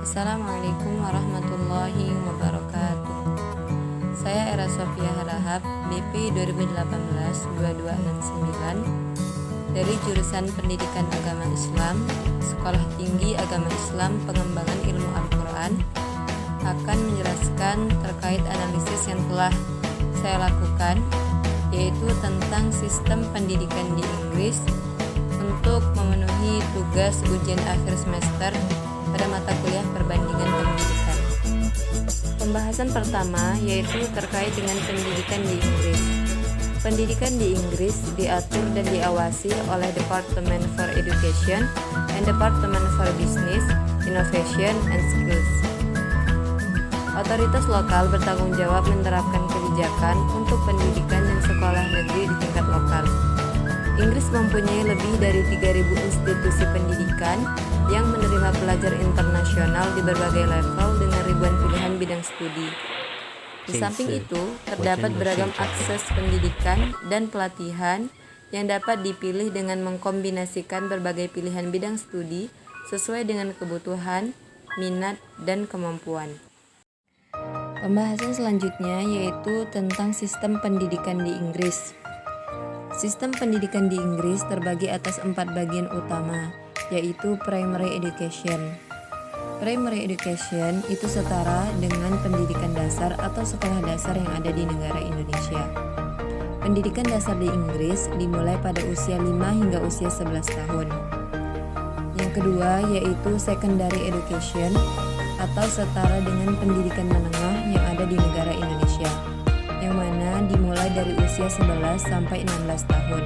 Assalamualaikum warahmatullahi wabarakatuh. Saya Era Sofia Harahap, BP 2018-2269 dari jurusan Pendidikan Agama Islam, Sekolah Tinggi Agama Islam Pengembangan Ilmu Al-Quran, akan menjelaskan terkait analisis yang telah saya lakukan, yaitu tentang sistem pendidikan di Inggris untuk memenuhi tugas ujian akhir semester pada mata kuliah perbandingan pendidikan. Pembahasan pertama yaitu terkait dengan pendidikan di Inggris. Pendidikan di Inggris diatur dan diawasi oleh Department for Education and Department for Business, Innovation and Skills. Otoritas lokal bertanggung jawab menerapkan kebijakan untuk pendidikan dan sekolah negeri di tingkat lokal. Inggris mempunyai lebih dari 3.000 institusi pendidikan yang menerima pelajar internasional di berbagai level dengan ribuan pilihan bidang studi. Di samping itu, terdapat beragam akses pendidikan dan pelatihan yang dapat dipilih dengan mengkombinasikan berbagai pilihan bidang studi sesuai dengan kebutuhan, minat, dan kemampuan. Pembahasan selanjutnya yaitu tentang sistem pendidikan di Inggris. Sistem pendidikan di Inggris terbagi atas 4 bagian utama, yaitu Primary Education. Primary Education itu setara dengan pendidikan dasar atau sekolah dasar yang ada di negara Indonesia. Pendidikan dasar di Inggris dimulai pada usia 5 hingga usia 11 tahun. Yang kedua yaitu Secondary Education atau setara dengan pendidikan menengah yang ada di negara Indonesia, yang mana dimulai dari usia 11 sampai 16 tahun.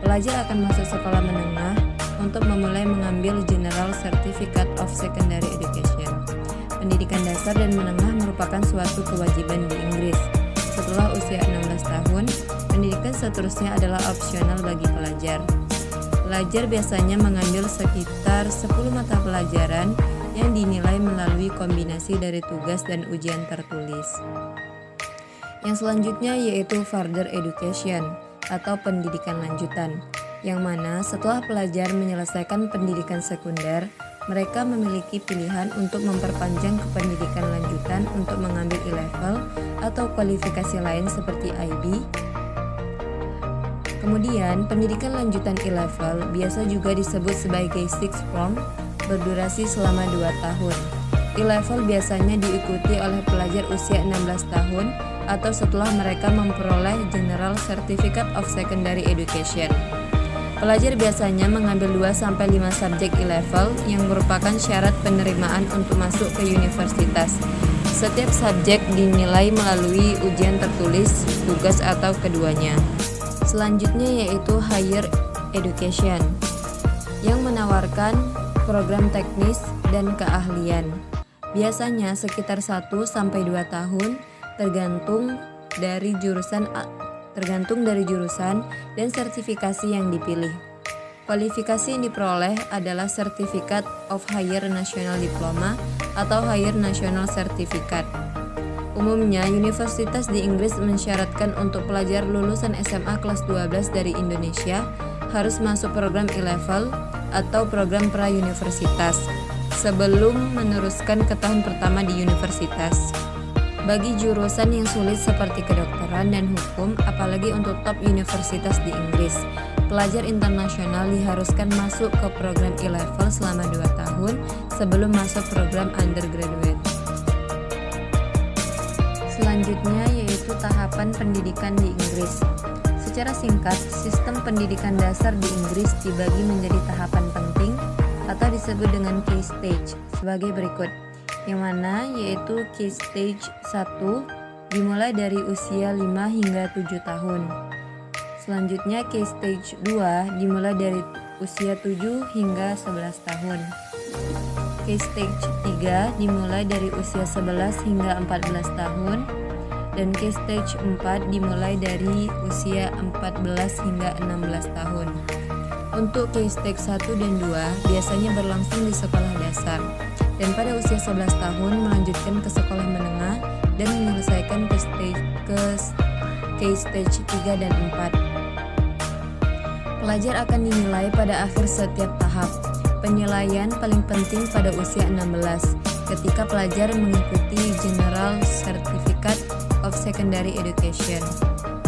Pelajar akan masuk sekolah menengah untuk memulai mengambil General Certificate of Secondary Education. Pendidikan dasar dan menengah merupakan suatu kewajiban di Inggris. Setelah usia 16 tahun, pendidikan seterusnya adalah opsional bagi pelajar. Pelajar biasanya mengambil sekitar 10 mata pelajaran yang dinilai melalui kombinasi dari tugas dan ujian tertulis. Yang selanjutnya yaitu Further Education atau pendidikan lanjutan, yang mana setelah pelajar menyelesaikan pendidikan sekunder, mereka memiliki pilihan untuk memperpanjang ke pendidikan lanjutan untuk mengambil E-level atau kualifikasi lain seperti IB. Kemudian, pendidikan lanjutan E-level biasa juga disebut sebagai Sixth Form, berdurasi selama 2 tahun. E-level biasanya diikuti oleh pelajar usia 16 tahun atau setelah mereka memperoleh General Certificate of Secondary Education. Pelajar biasanya mengambil 2-5 subjek E-level yang merupakan syarat penerimaan untuk masuk ke universitas. Setiap subjek dinilai melalui ujian tertulis, tugas atau keduanya. Selanjutnya yaitu Higher Education, yang menawarkan program teknis dan keahlian. Biasanya sekitar 1-2 tahun tergantung dari jurusan dan sertifikasi yang dipilih. Kualifikasi yang diperoleh adalah Certificate of Higher National Diploma atau Higher National Certificate. Umumnya, universitas di Inggris mensyaratkan untuk pelajar lulusan SMA kelas 12 dari Indonesia harus masuk program E-level atau program pra-universitas sebelum meneruskan ke tahun pertama di universitas. Bagi jurusan yang sulit seperti kedokteran dan hukum, apalagi untuk top universitas di Inggris, pelajar internasional diharuskan masuk ke program E-level selama 2 tahun sebelum masuk program undergraduate. Selanjutnya yaitu tahapan pendidikan di Inggris. Secara singkat, sistem pendidikan dasar di Inggris dibagi menjadi tahapan penting atau disebut dengan key stage sebagai berikut, yang mana yaitu key stage 1 dimulai dari usia 5 hingga 7 tahun. Selanjutnya key stage 2 dimulai dari usia 7 hingga 11 tahun. Key stage 3 dimulai dari usia 11 hingga 14 tahun. Dan key stage 4 dimulai dari usia 14 hingga 16 tahun. Untuk key stage 1 dan 2 biasanya berlangsung di sekolah dasar, dan pada usia 11 tahun melanjutkan ke sekolah menengah dan menyelesaikan ke stage 3 dan 4. Pelajar akan dinilai pada akhir setiap tahap. Penilaian paling penting pada usia 16, ketika pelajar mengikuti General Certificate of Secondary Education.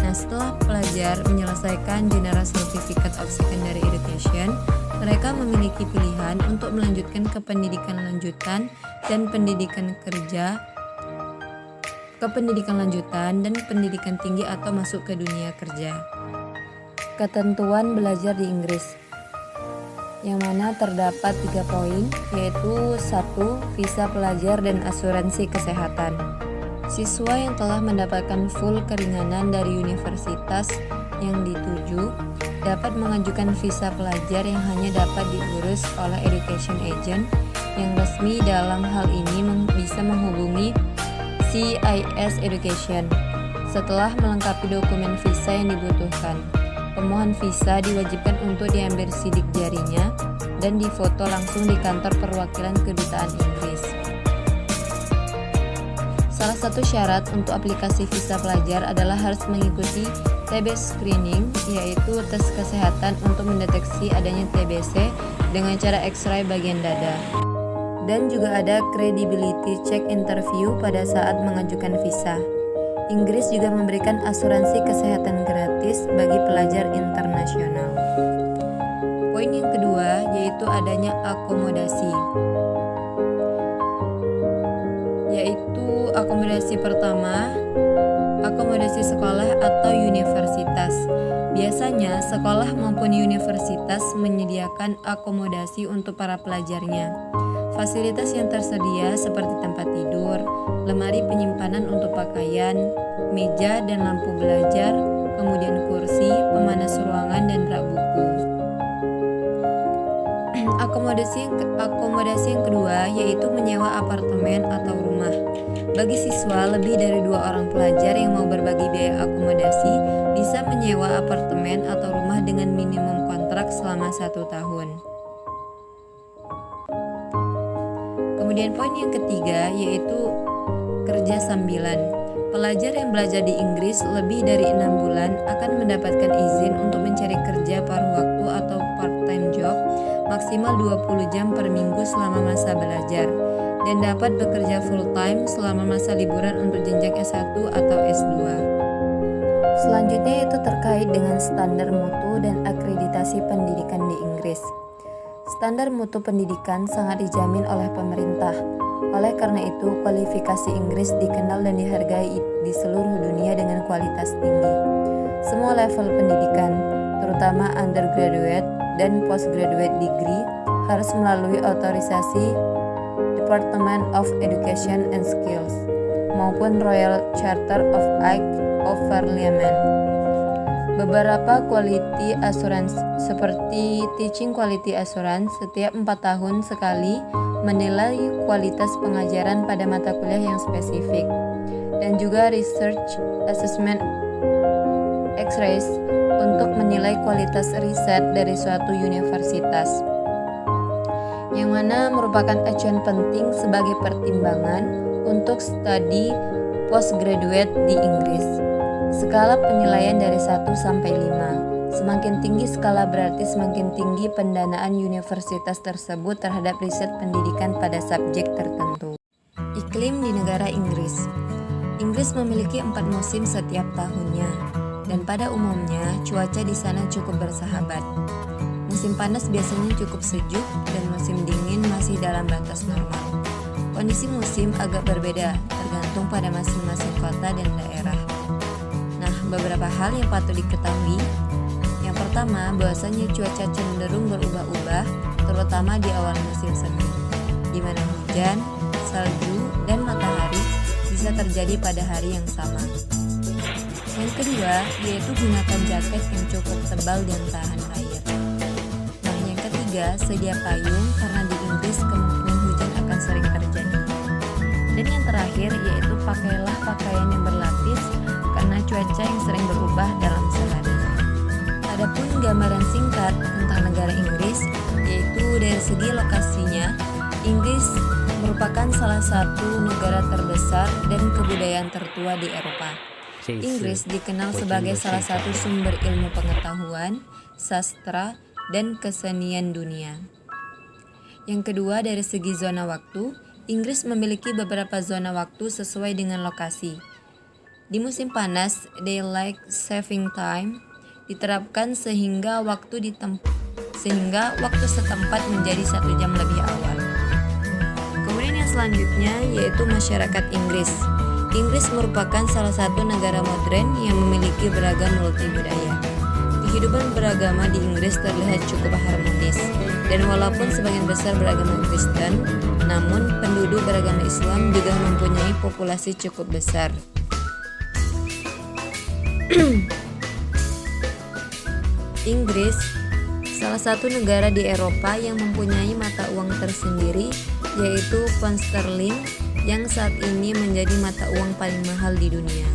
Nah, setelah pelajar menyelesaikan General Certificate of Secondary Education, mereka memiliki pilihan untuk melanjutkan ke pendidikan lanjutan dan pendidikan kerja, ke pendidikan lanjutan dan pendidikan tinggi atau masuk ke dunia kerja. Ketentuan belajar di Inggris, yang mana terdapat 3 poin, yaitu 1. Visa pelajar dan asuransi kesehatan. Siswa yang telah mendapatkan full keringanan dari universitas yang dituju dapat mengajukan visa pelajar yang hanya dapat diurus oleh education agent yang resmi. Dalam hal ini bisa menghubungi CIS Education. Setelah melengkapi dokumen visa yang dibutuhkan, pemohon visa diwajibkan untuk diambil sidik jarinya dan difoto langsung di kantor perwakilan kedutaan Inggris. Salah satu syarat untuk aplikasi visa pelajar adalah harus mengikuti TB screening, yaitu tes kesehatan untuk mendeteksi adanya TBC dengan cara X-ray bagian dada. Dan juga ada credibility check interview pada saat mengajukan visa. Inggris juga memberikan asuransi kesehatan gratis bagi pelajar internasional. Poin yang kedua yaitu adanya akomodasi. Yaitu akomodasi pertama, akomodasi sekolah atau universitas. Biasanya sekolah maupun universitas menyediakan akomodasi untuk para pelajarnya. Fasilitas yang tersedia seperti tempat tidur, lemari penyimpanan untuk pakaian, meja dan lampu belajar, kemudian kursi, pemanas ruangan dan rak buku. Akomodasi yang kedua yaitu menyewa apartemen atau rumah. Bagi siswa lebih dari 2 orang pelajar yang mau berbagi biaya akomodasi bisa menyewa apartemen atau rumah dengan minimum kontrak selama 1 tahun. Kemudian poin yang ketiga yaitu kerja sambilan. Pelajar yang belajar di Inggris lebih dari 6 bulan akan mendapatkan izin untuk mencari kerja paruh waktu atau part-time job maksimal 20 jam per minggu selama masa belajar dan dapat bekerja full-time selama masa liburan untuk jenjang S1 atau S2. Selanjutnya itu terkait dengan standar mutu dan akreditasi pendidikan di Inggris. Standar mutu pendidikan sangat dijamin oleh pemerintah. Oleh karena itu, kualifikasi Inggris dikenal dan dihargai di seluruh dunia dengan kualitas tinggi. Semua level pendidikan, terutama undergraduate dan postgraduate degree, harus melalui otorisasi Department of Education and Skills maupun Royal Charter of Act of Parliament. Beberapa quality assurance seperti Teaching Quality Assurance setiap 4 tahun sekali menilai kualitas pengajaran pada mata kuliah yang spesifik, dan juga Research Assessment X-rays untuk menilai kualitas riset dari suatu universitas, yang mana merupakan acuan penting sebagai pertimbangan untuk studi postgraduate di Inggris. Skala penilaian dari 1 sampai 5. Semakin tinggi skala berarti semakin tinggi pendanaan universitas tersebut terhadap riset pendidikan pada subjek tertentu. Iklim di negara Inggris. Inggris memiliki 4 musim setiap tahunnya, dan pada umumnya cuaca di sana cukup bersahabat. Musim panas biasanya cukup sejuk dan musim dingin masih dalam batas normal. Kondisi musim agak berbeda tergantung pada masing-masing kota dan daerah. Nah, beberapa hal yang patut diketahui. Yang pertama, bahwasanya cuaca cenderung berubah-ubah, terutama di awal musim semi, di mana hujan, salju, dan matahari bisa terjadi pada hari yang sama. Yang kedua, yaitu gunakan jaket yang cukup tebal dan tahan air. Nah, yang ketiga, sedia payung karena di Inggris kemungkinan hujan akan sering terjadi. Dan yang terakhir, yaitu pakailah pakaian yang berlapis karena cuaca yang sering berubah dalam sehari. Adapun gambaran singkat tentang negara Inggris, yaitu dari segi lokasinya, Inggris merupakan salah satu negara terbesar dan kebudayaan tertua di Eropa. Inggris dikenal sebagai salah satu sumber ilmu pengetahuan, sastra, dan kesenian dunia. Yang kedua, dari segi zona waktu, Inggris memiliki beberapa zona waktu sesuai dengan lokasi. Di musim panas, daylight saving time diterapkan sehingga waktu setempat menjadi 1 jam lebih awal. Kemudian yang selanjutnya yaitu masyarakat Inggris. Inggris merupakan salah satu negara modern yang memiliki beragam multi budaya. Kehidupan beragama di Inggris terlihat cukup harmonis, dan walaupun sebagian besar beragama Kristen, namun penduduk beragama Islam juga mempunyai populasi cukup besar. Inggris salah satu negara di Eropa yang mempunyai mata uang tersendiri, yaitu pound sterling yang saat ini menjadi mata uang paling mahal di dunia.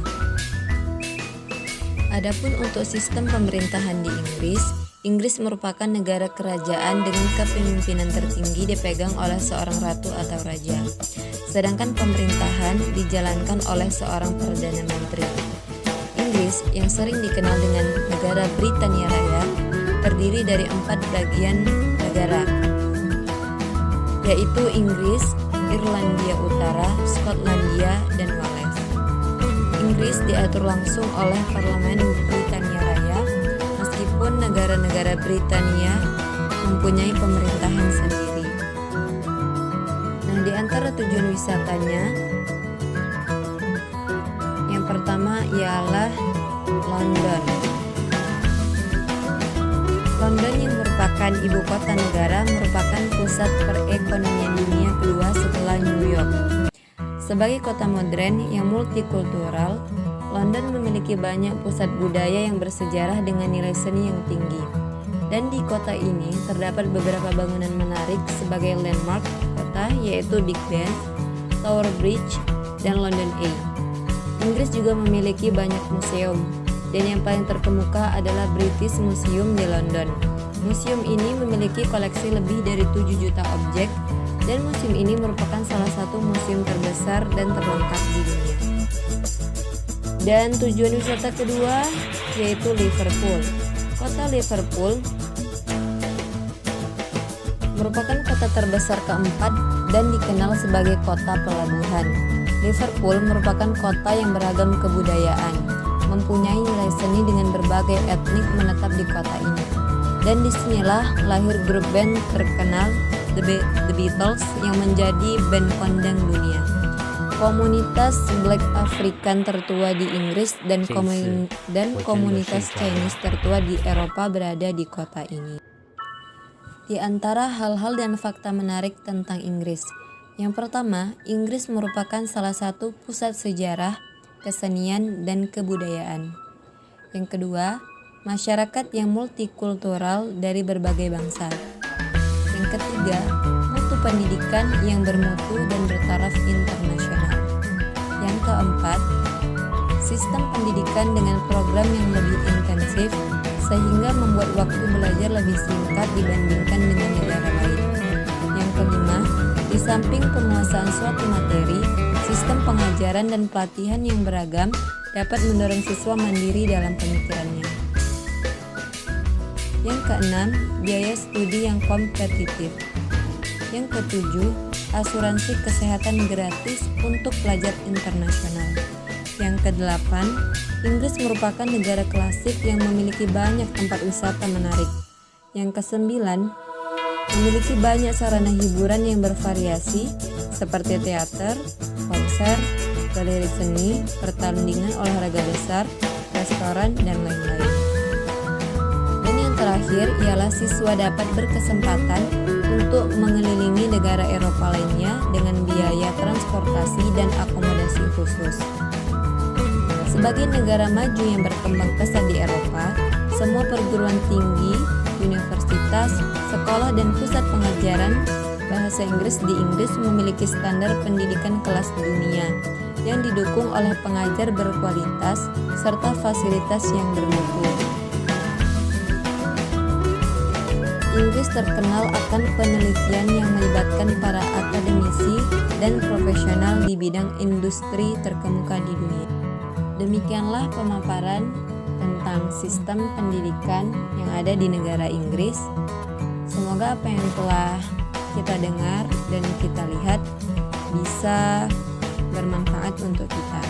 Adapun untuk sistem pemerintahan di Inggris merupakan negara kerajaan dengan kepemimpinan tertinggi dipegang oleh seorang ratu atau raja, sedangkan pemerintahan dijalankan oleh seorang perdana menteri. Inggris yang sering dikenal dengan negara Britania Raya terdiri dari 4 bagian negara, yaitu Inggris, Irlandia Utara, Skotlandia, dan Wales. Inggris diatur langsung oleh Parlemen Britania Raya, meskipun negara-negara Britania mempunyai pemerintahan sendiri. Nah, di antara tujuan wisatanya, yang pertama ialah London. London yang merupakan ibu kota negara merupakan pusat perekonomian dunia kedua setelah New York. Sebagai kota modern yang multikultural, London memiliki banyak pusat budaya yang bersejarah dengan nilai seni yang tinggi. Dan di kota ini terdapat beberapa bangunan menarik sebagai landmark kota, yaitu Big Ben, Tower Bridge, dan London Eye. Inggris juga memiliki banyak museum, dan yang paling terkemuka adalah British Museum di London. Museum ini memiliki koleksi lebih dari 7 juta objek, dan museum ini merupakan salah satu museum terbesar dan terlengkap di dunia. Dan tujuan wisata kedua yaitu Liverpool. Kota Liverpool merupakan kota terbesar keempat dan dikenal sebagai kota pelabuhan. Liverpool merupakan kota yang beragam kebudayaan, mempunyai nilai seni dengan berbagai etnik menetap di kota ini. Dan disinilah lahir grup band terkenal The Beatles yang menjadi band kondang dunia. Komunitas Black African tertua di Inggris dan komunitas Chinese tertua di Eropa berada di kota ini. Di antara hal-hal dan fakta menarik tentang Inggris, yang pertama, Inggris merupakan salah satu pusat sejarah, kesenian, dan kebudayaan. Yang kedua, masyarakat yang multikultural dari berbagai bangsa. Yang ketiga, mutu pendidikan yang bermutu dan bertaraf internasional. Yang keempat, sistem pendidikan dengan program yang lebih intensif sehingga membuat waktu belajar lebih singkat dibandingkan dengan negara lain. Yang kelima, di samping penguasaan suatu materi, sistem pengajaran dan pelatihan yang beragam dapat mendorong siswa mandiri dalam pemikirannya. Yang keenam, biaya studi yang kompetitif. Yang ketujuh, asuransi kesehatan gratis untuk pelajar internasional. Yang kedelapan, Inggris merupakan negara klasik yang memiliki banyak tempat wisata menarik. Yang kesembilan, memiliki banyak sarana hiburan yang bervariasi seperti teater, konser, galeri seni, pertandingan olahraga besar, restoran, dan lain-lain. Dan yang terakhir ialah siswa dapat berkesempatan untuk mengelilingi negara Eropa lainnya dengan biaya transportasi dan akomodasi khusus. Sebagai negara maju yang berkembang pesat di Eropa, semua perguruan tinggi, universitas, sekolah, dan pusat pengajaran bahasa Inggris di Inggris memiliki standar pendidikan kelas dunia yang didukung oleh pengajar berkualitas serta fasilitas yang bermutu. Inggris terkenal akan penelitian yang melibatkan para akademisi dan profesional di bidang industri terkemuka di dunia. Demikianlah pemaparan tentang sistem pendidikan yang ada di negara Inggris. Semoga apa yang telah kita dengar dan kita lihat bisa bermanfaat untuk kita.